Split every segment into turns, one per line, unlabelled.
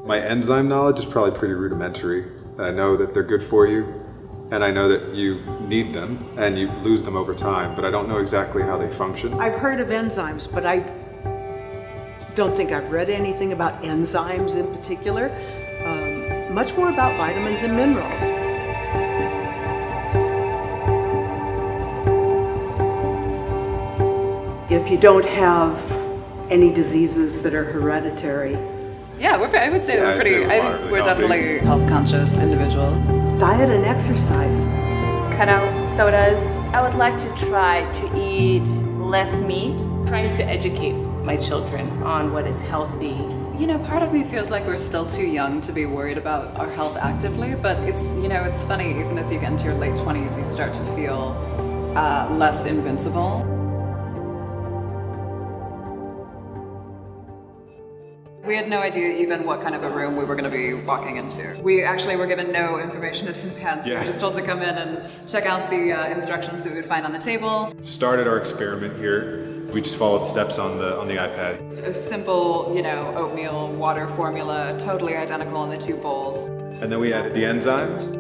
My enzyme knowledge is probably pretty rudimentary. I know that they're good for you, and I know that you need them and you lose them over time, but I don't know exactly how they function.
I've heard of enzymes, but I don't think I've read anything about enzymes in particular. Much more about vitamins and minerals. If you don't have any diseases that are hereditary.
Yeah, I would say that we're definitely health conscious individuals.
Diet and exercise.
Cut out sodas. I would like to try to eat less meat.
Trying to educate my children on what is healthy.
You know, part of me feels like we're still too young to be worried about our health actively, but it's funny, even as you get into your late 20s, you start to feel less invincible. We had no idea even what kind of a room we were going to be walking into. We actually were given no information in advance. We were just told to come in and check out the instructions that we would find on the table.
Started our experiment here. We just followed steps on the iPad.
A simple, oatmeal, water formula, totally identical in the two bowls.
And then we added the enzymes.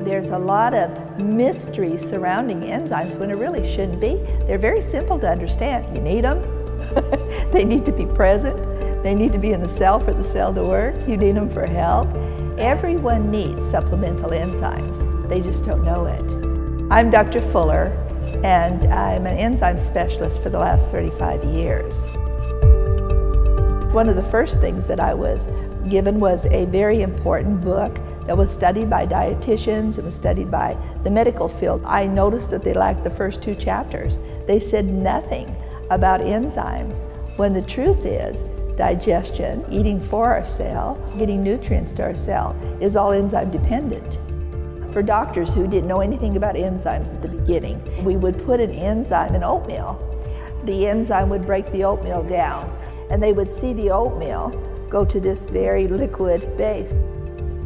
There's a lot of mystery surrounding enzymes when it really shouldn't be. They're very simple to understand. You need them. They need to be present. They need to be in the cell for the cell to work. You need them for health. Everyone needs supplemental enzymes. They just don't know it. I'm Dr. Fuller, and I'm an enzyme specialist for the last 35 years. One of the first things that I was given was a very important book that was studied by dietitians. It was studied by the medical field. I noticed that they lacked the first 2 chapters. They said nothing about enzymes, when the truth is digestion, eating for our cell, getting nutrients to our cell, is all enzyme dependent. For doctors who didn't know anything about enzymes at the beginning, we would put an enzyme in oatmeal. The enzyme would break the oatmeal down, and they would see the oatmeal go to this very liquid base.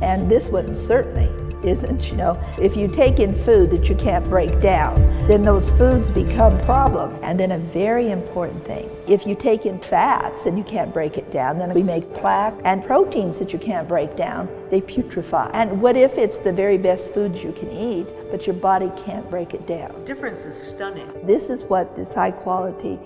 And this one certainly isn't, If you take in food that you can't break down, then those foods become problems. And then a very important thing, if you take in fats and you can't break it down, then we make plaques, and proteins that you can't break down, they putrefy. And what if it's the very best foods you can eat, but your body can't break it down?
The difference is stunning.
This is what this high quality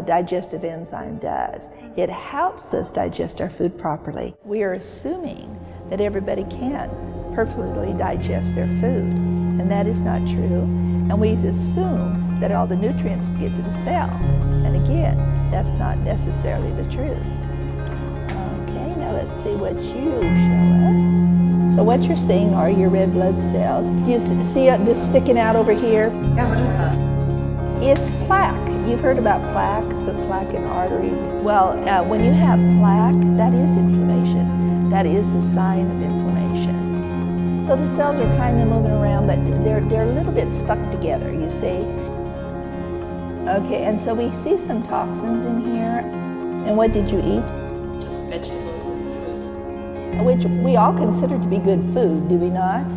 digestive enzyme does. It helps us digest our food properly. We are assuming that everybody can perfectly digest their food, and that is not true. And we assume that all the nutrients get to the cell, and again, that's not necessarily the truth. Okay, now let's see what you show us. So what you're seeing are your red blood cells. Do you see this sticking out over here?
Yeah, what is that?
It's plaque. You've heard about plaque, the plaque in arteries. Well, when you have plaque, that is inflammation. That is the sign of inflammation. So the cells are kind of moving around, but they're a little bit stuck together, you see. Okay, and so we see some toxins in here. And what did you eat?
Just vegetables and fruits.
Which we all consider to be good food, do we not?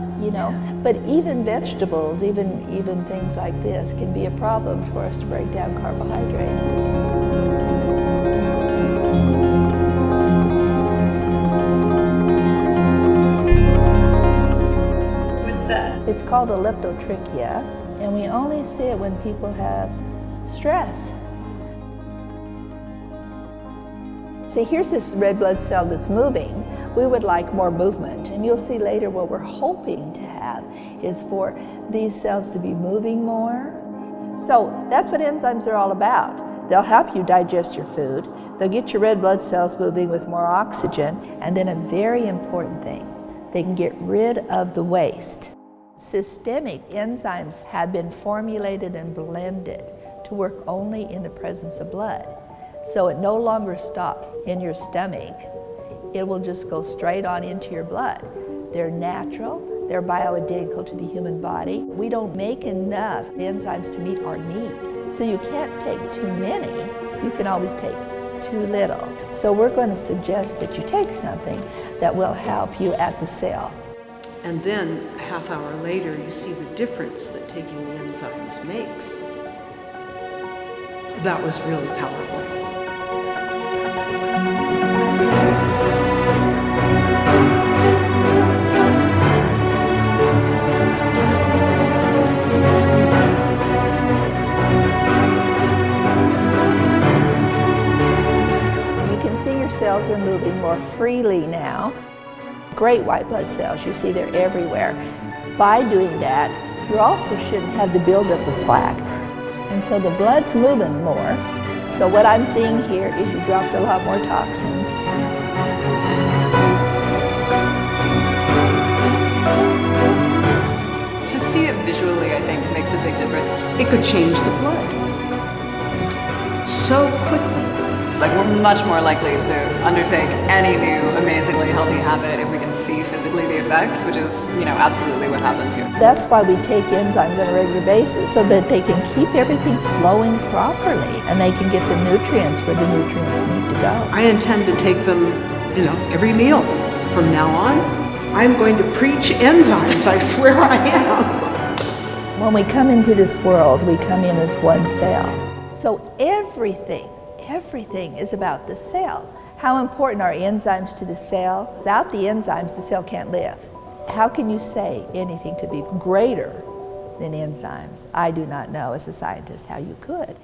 But even vegetables, even things like this can be a problem for us to break down carbohydrates. It's called a leptotrichia, and we only see it when people have stress. See, here's this red blood cell that's moving. We would like more movement, and you'll see later what we're hoping to have is for these cells to be moving more. So that's what enzymes are all about. They'll help you digest your food. They'll get your red blood cells moving with more oxygen, and then a very important thing, they can get rid of the waste. Systemic enzymes have been formulated and blended to work only in the presence of blood. So it no longer stops in your stomach. It will just go straight on into your blood. They're natural, they're bioidentical to the human body. We don't make enough enzymes to meet our need. So you can't take too many, you can always take too little. So we're going to suggest that you take something that will help you at the cell.
And then a half hour later, you see the difference that taking the enzymes makes. That was really powerful.
cells are moving more freely now. Great white blood cells, you see they're everywhere. By doing that, you also shouldn't have the buildup of plaque. And so the blood's moving more. So what I'm seeing here is you dropped a lot more toxins.
To see it visually, I think, makes a big difference.
It could change the blood so quickly.
Like, we're much more likely to undertake any new amazingly healthy habit if we can see physically the effects, which is, absolutely what happened here.
That's why we take enzymes on a regular basis, so that they can keep everything flowing properly and they can get the nutrients where the nutrients need to go.
I intend to take them, every meal. From now on, I'm going to preach enzymes, I swear I am.
When we come into this world, we come in as one cell. So everything is about the cell. How important are enzymes to the cell? Without the enzymes, the cell can't live. How can you say anything could be greater than enzymes? I do not know as a scientist how you could.